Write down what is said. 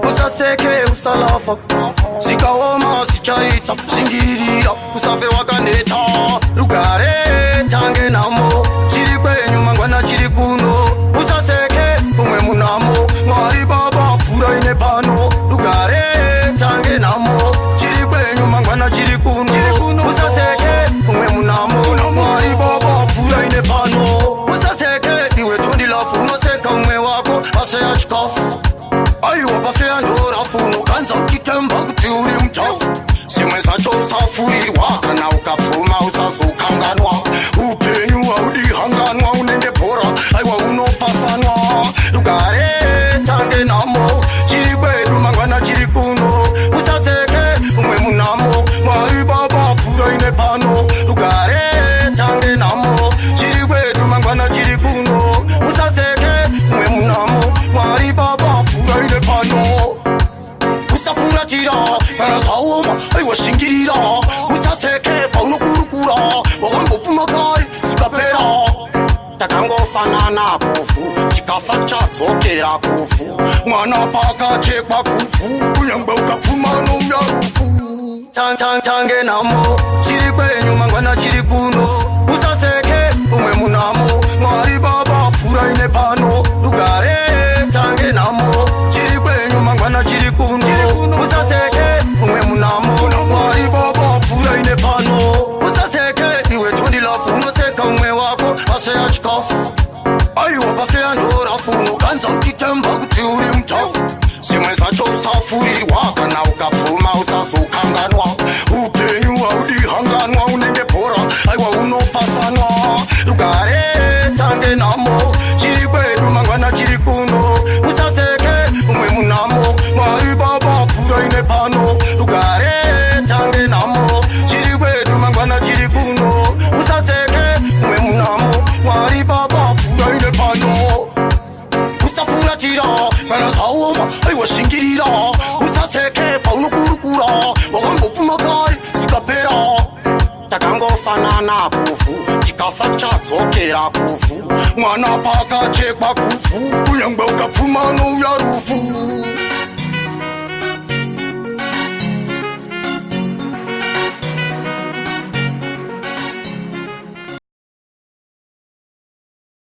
Usaseke usalafa sikawoma sichaita singirira usafe wakaneta rugare tange namo chiri kwenyu mangwana chiri kuno usaseke umwe munamo mwari baba pfura ine pano rugare tange namo chiri kwenyu mangwana chiri kuno usaseke umwe munamo mwari baba pfura ine pano usaseke iwe tondilafu unoseka umwe wako asheya chikafu aiwa pafeya ndorafuno kanza uchitemba kuti uri mutafu simwe zacho usafurirwa kana ukapfuma usazokanganwa upenyu haudihanganwa unende bhora aiwa unopasanwa rugare tange namo chiri kwedu mangwana chiri kuno usaseke umwe munamo mwari baba pfura ine pano rugare tange namo chiri kwedu mangwana chiri kuno usaseke umwe munamo mwari baba pfura ine pano usafuratira kana zvaoma aiwa shingirira usaseke paunokurukura wakangopfuma kare zikapera takangofanana kufu chikafa chadzokera kufu mwana pakachekwa kufu kunyangwe ukapfuma nouya rufu tange namo chiri kwenyu mangwana chiri kuno usaseke umwe munamo mwari baba pfura ine pano rugare tange namo chiri kwenyu mangwana chiri kuno usaseke umwe munamo mwari baba pfura ine pano usaseke iwe tondilafu unoseka umwe wako asheya chikafu aiwa pafeya ndorafuno kanza uchitemba kuti uri mutafu simwe zacho usafurirwa kana ukapfuma usazokanganwa upenyu haudihanganwa unenge bhora aiwa unopasanwa rugare tange namo chiri kwedu mangwana chiri kuno usaseke umwe munamo mwari baba pfura ine pano rugare tange namo chiri kwedu mangwana chiri kuno usaseke umwe munamo mwari baba pfura ine pano usafuratira kana zvaoma aiwa shingirira usaseke paunokurukura wakangopfuma kare zikapera takangofanana kufu chikafa chadzokera kufu mwana pakachekwa kufu kunyangwe ukapfuma nouya rufu